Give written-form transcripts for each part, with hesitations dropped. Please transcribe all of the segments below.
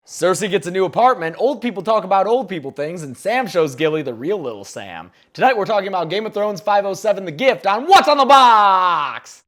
Cersei gets a new apartment, old people talk about old people things, and Sam shows Gilly the real little Sam. Tonight we're talking about Game of Thrones 507 The Gift on What's on the Box!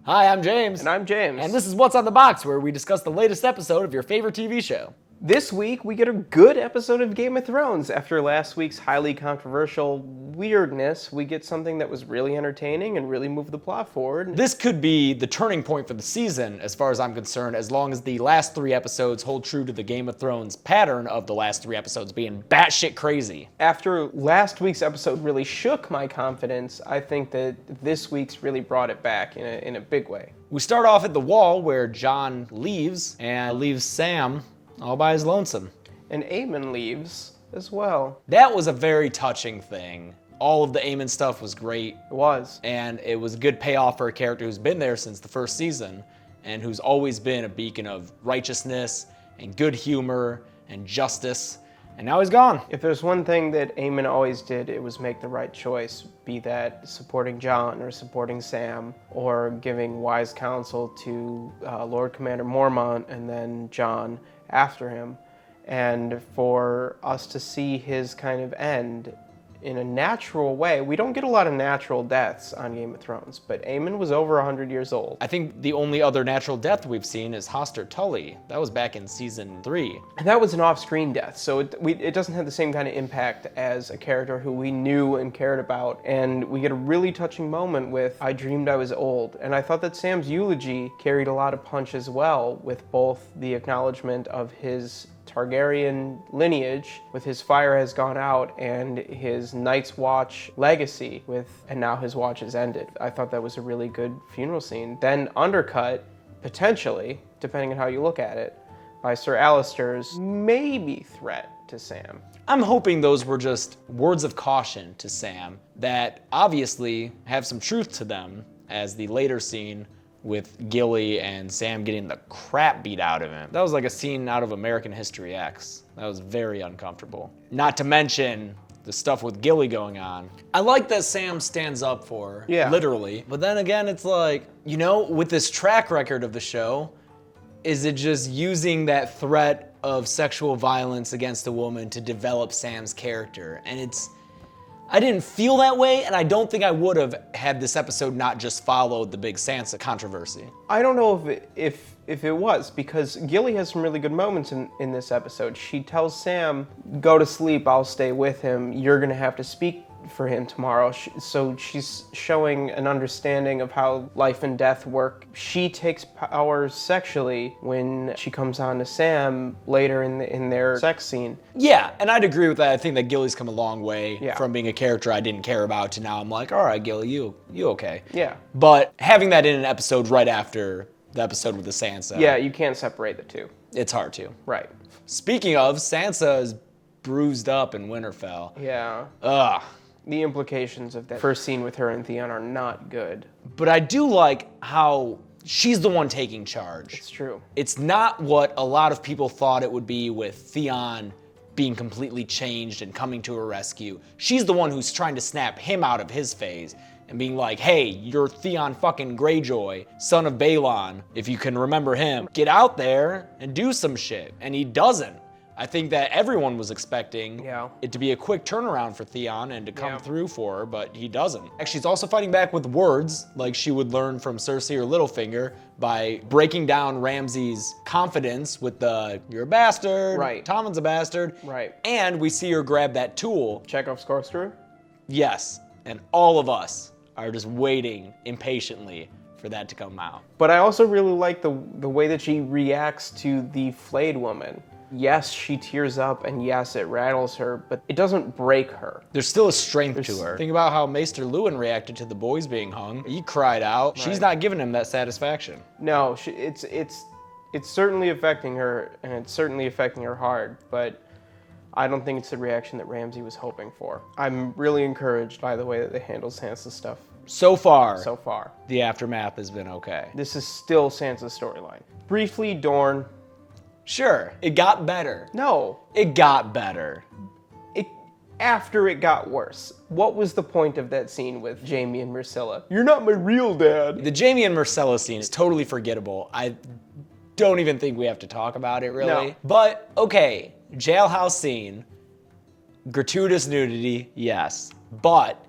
Hi, I'm James. And I'm James. And this is What's on the Box, where we discuss the latest episode of your favorite TV show. This week, we get a good episode of Game of Thrones. After last week's highly controversial weirdness, we get something that was really entertaining and really moved the plot forward. This could be the turning point for the season, as far as I'm concerned, as long as the last three episodes hold true to the Game of Thrones pattern of the last three episodes being batshit crazy. After last week's episode really shook my confidence, I think that this week's really brought it back in a big way. We start off at the Wall, where Jon leaves, and leaves Sam all by his lonesome. And Aemon leaves as well. That was a very touching thing. All of the Aemon stuff was great. It was. And it was a good payoff for a character who's been there since the first season and who's always been a beacon of righteousness and good humor and justice. And now he's gone. If there's one thing that Aemon always did, it was make the right choice, be that supporting Jon or supporting Sam or giving wise counsel to Lord Commander Mormont and then Jon after him. And for us to see his kind of end in a natural way. We don't get a lot of natural deaths on Game of Thrones, but Aemon was over 100 years old. I think the only other natural death we've seen is Hoster Tully. That was back in season 3. And that was an off-screen death, so it doesn't have the same kind of impact as a character who we knew and cared about. And we get a really touching moment with I Dreamed I Was Old. And I thought that Sam's eulogy carried a lot of punch as well, with both the acknowledgement of his Targaryen lineage, with his fire has gone out, and his Night's Watch legacy and now his watch has ended. I thought that was a really good funeral scene. Then undercut, potentially, depending on how you look at it, by Sir Alistair's maybe threat to Sam. I'm hoping those were just words of caution to Sam that obviously have some truth to them, as the later scene with Gilly and Sam getting the crap beat out of him. That was like a scene out of American History X. That was very uncomfortable. Not to mention the stuff with Gilly going on. I like that Sam stands up for her, yeah, literally. But then again, it's like, you know, with this track record of the show, is it just using that threat of sexual violence against a woman to develop Sam's character? And I didn't feel that way, and I don't think I would have had this episode not just followed the big Sansa controversy. I don't know if it was, because Gilly has some really good moments in this episode. She tells Sam, go to sleep, I'll stay with him, you're gonna have to speak for him tomorrow. So she's showing an understanding of how life and death work. She takes power sexually when she comes on to Sam later in their sex scene. Yeah, and I'd agree with that. I think that Gilly's come a long way yeah, from being a character I didn't care about to now I'm like, all right, Gilly, you okay. Yeah. But having that in an episode right after the episode with the Sansa. Yeah, you can't separate the two. It's hard to. Right. Speaking of, Sansa is bruised up in Winterfell. Yeah. Ugh. The implications of that first scene with her and Theon are not good. But I do like how she's the one taking charge. It's true. It's not what a lot of people thought it would be with Theon being completely changed and coming to her rescue. She's the one who's trying to snap him out of his phase and being like, hey, you're Theon fucking Greyjoy, son of Balon, if you can remember him. Get out there and do some shit. And he doesn't. I think that everyone was expecting it to be a quick turnaround for Theon and to come through for her, but he doesn't. Actually, she's also fighting back with words, like she would learn from Cersei or Littlefinger, by breaking down Ramsay's confidence with the, you're a bastard, right, Tommen's a bastard, right. And we see her grab that tool. Chekhov's corkscrew? Yes, and all of us are just waiting impatiently for that to come out. But I also really like the way that she reacts to the flayed woman. Yes, she tears up, and yes, it rattles her, but it doesn't break her. There's still a strength to her. Think about how Maester Luwin reacted to the boys being hung. He cried out. Right. She's not giving him that satisfaction. No, it's certainly affecting her, and it's certainly affecting her hard, but I don't think it's the reaction that Ramsay was hoping for. I'm really encouraged by the way that they handle Sansa's stuff. So far, the aftermath has been okay. This is still Sansa's storyline. Briefly, Dorne. Sure, it got better. No. It got better. after it got worse. What was the point of that scene with Jaime and Myrcella? You're not my real dad. The Jaime and Myrcella scene is totally forgettable. I don't even think we have to talk about it, really. No. But, okay, jailhouse scene, gratuitous nudity, yes. But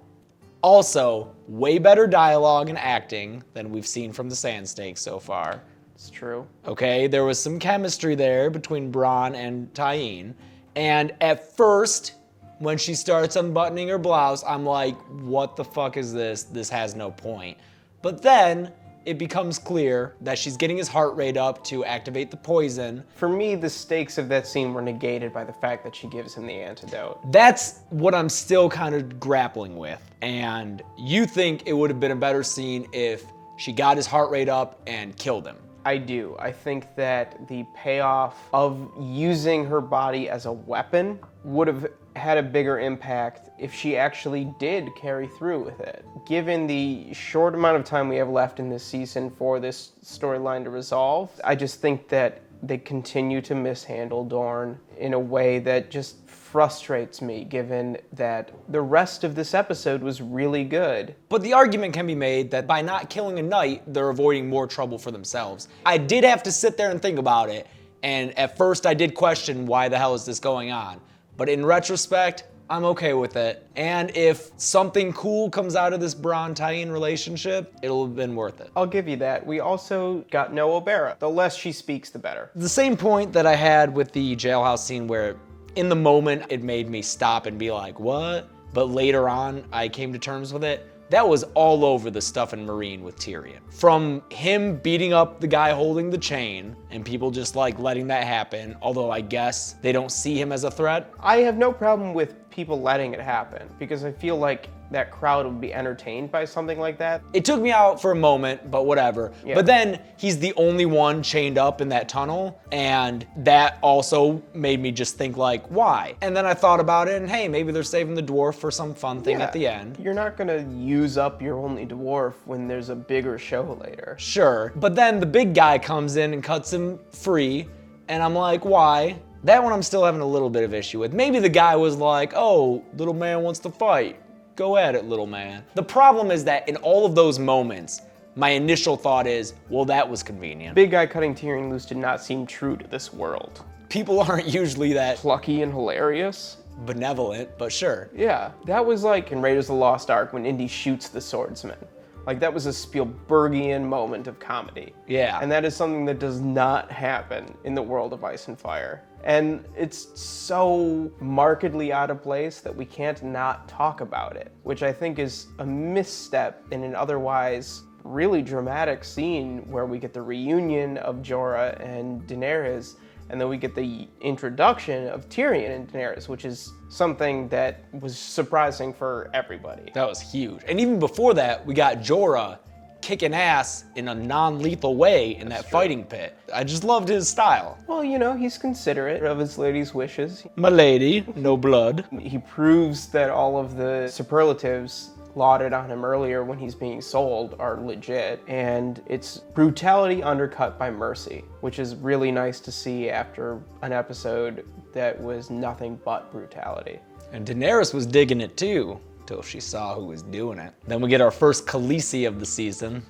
also, way better dialogue and acting than we've seen from the Sand Snakes so far. It's true. Okay, there was some chemistry there between Bronn and Tyene. And at first, when she starts unbuttoning her blouse, I'm like, what the fuck is this? This has no point. But then it becomes clear that she's getting his heart rate up to activate the poison. For me, the stakes of that scene were negated by the fact that she gives him the antidote. That's what I'm still kind of grappling with. And you think it would have been a better scene if she got his heart rate up and killed him. I do. I think that the payoff of using her body as a weapon would have had a bigger impact if she actually did carry through with it. Given the short amount of time we have left in this season for this storyline to resolve, I just think that they continue to mishandle Dorne in a way that just frustrates me, given that the rest of this episode was really good. But the argument can be made that by not killing a knight, they're avoiding more trouble for themselves. I did have to sit there and think about it, and at first I did question why the hell is this going on. But in retrospect, I'm okay with it. And if something cool comes out of this Bronn-Tyene relationship, it'll have been worth it. I'll give you that. We also got no Oberyn. The less she speaks, the better. The same point that I had with the jailhouse scene where in the moment it made me stop and be like, what? But later on, I came to terms with it. That was all over the stuff in Meereen with Tyrion. From him beating up the guy holding the chain and people just like letting that happen, although I guess they don't see him as a threat. I have no problem with people letting it happen because I feel like that crowd would be entertained by something like that. It took me out for a moment, but whatever. Yeah. But then he's the only one chained up in that tunnel, and that also made me just think like, why? And then I thought about it, and hey, maybe they're saving the dwarf for some fun thing at the end. You're not gonna use up your only dwarf when there's a bigger show later. Sure, but then the big guy comes in and cuts him free, and I'm like, why? That one I'm still having a little bit of issue with. Maybe the guy was like, oh, little man wants to fight. Go at it, little man. The problem is that in all of those moments, my initial thought is, well, that was convenient. Big guy cutting Tyrion loose did not seem true to this world. People aren't usually that Plucky and hilarious. benevolent, but sure. Yeah, that was like in Raiders of the Lost Ark when Indy shoots the swordsman. Like that was a Spielbergian moment of comedy. Yeah. And that is something that does not happen in the world of Ice and Fire. And it's so markedly out of place that we can't not talk about it, which I think is a misstep in an otherwise really dramatic scene where we get the reunion of Jorah and Daenerys, and then we get the introduction of Tyrion and Daenerys, which is something that was surprising for everybody. That was huge. And even before that, we got Jorah kicking ass in a non-lethal way in that fighting pit. I just loved his style. Well, you know, he's considerate of his lady's wishes. My lady, no blood. He proves that all of the superlatives lauded on him earlier when he's being sold are legit, and it's brutality undercut by mercy, which is really nice to see after an episode that was nothing but brutality. And Daenerys was digging it too, till she saw who was doing it. Then we get our first Khaleesi of the season.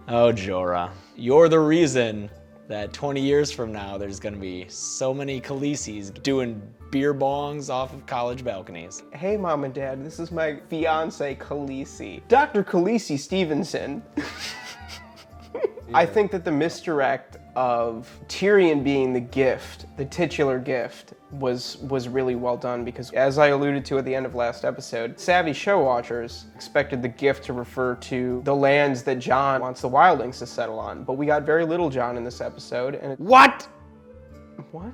Oh, Jorah, you're the reason that 20 years from now there's gonna be so many Khaleesi's doing beer bongs off of college balconies. Hey, Mom and Dad, this is my fiance, Khaleesi. Dr. Khaleesi Stevenson. I think that the misdirect of Tyrion being the gift, the titular gift, was really well done because, as I alluded to at the end of last episode, savvy show watchers expected the gift to refer to the lands that Jon wants the wildlings to settle on, but we got very little Jon in this episode, and What? What?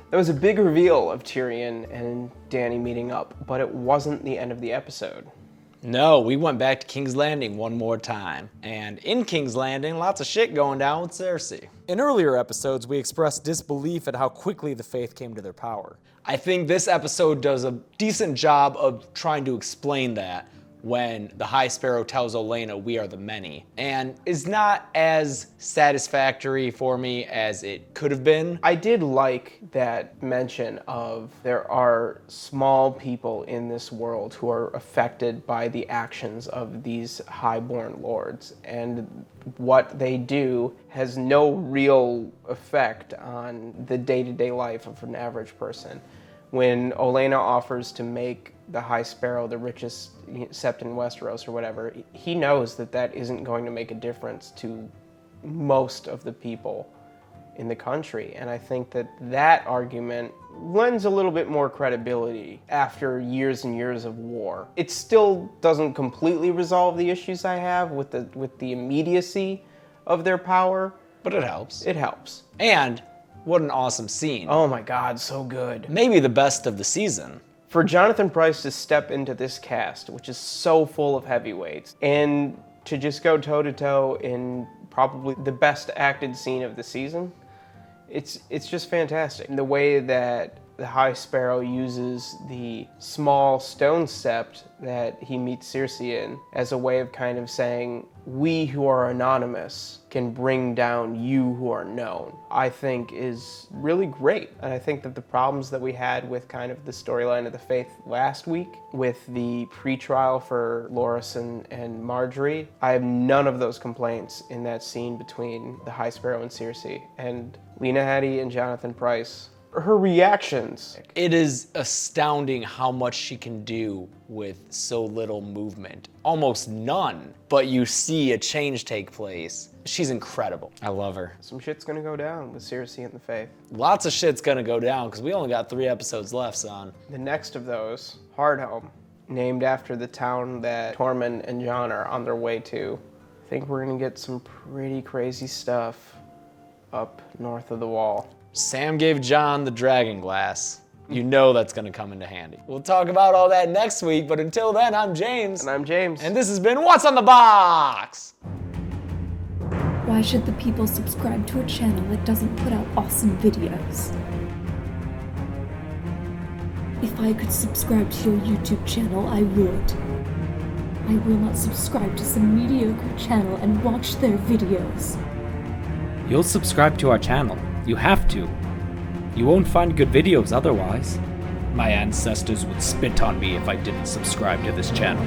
There was a big reveal of Tyrion and Dany meeting up, but it wasn't the end of the episode. No, we went back to King's Landing one more time. And in King's Landing, lots of shit going down with Cersei. In earlier episodes, we expressed disbelief at how quickly the Faith came to their power. I think this episode does a decent job of trying to explain that, when the High Sparrow tells Olenna, "We are the many," and is not as satisfactory for me as it could have been. I did like that mention of there are small people in this world who are affected by the actions of these highborn lords, and what they do has no real effect on the day-to-day life of an average person. When Olenna offers to make the High Sparrow the richest sept in Westeros or whatever, he knows that that isn't going to make a difference to most of the people in the country. And I think that that argument lends a little bit more credibility after years and years of war. It still doesn't completely resolve the issues I have with the immediacy of their power, But it helps. It helps. And what an awesome scene. Oh my God, so good. Maybe the best of the season. For Jonathan Pryce to step into this cast, which is so full of heavyweights, and to just go toe-to-toe in probably the best acted scene of the season, it's just fantastic. The way that the High Sparrow uses the small stone sept that he meets Cersei in as a way of kind of saying, we who are anonymous can bring down you who are known, I think is really great. And I think that the problems that we had with kind of the storyline of the Faith last week with the pre-trial for Loras and Marjorie, I have none of those complaints in that scene between the High Sparrow and Cersei. And Lena Headey and Jonathan Pryce, her reactions. It is astounding how much she can do with so little movement. Almost none. But you see a change take place. She's incredible. I love her. Some shit's gonna go down with Cersei and the Faith. Lots of shit's gonna go down because we only got 3 episodes left, son. The next of those, Hardhome, named after the town that Tormund and Jon are on their way to. I think we're gonna get some pretty crazy stuff up north of the Wall. Sam gave Jon the dragon glass. You know that's gonna come into handy. We'll talk about all that next week, but until then, I'm James. And I'm James. And this has been What's on the Box? Why should the people subscribe to a channel that doesn't put out awesome videos? If I could subscribe to your YouTube channel, I would. I will not subscribe to some mediocre channel and watch their videos. You'll subscribe to our channel. You have to. You won't find good videos otherwise. My ancestors would spit on me if I didn't subscribe to this channel.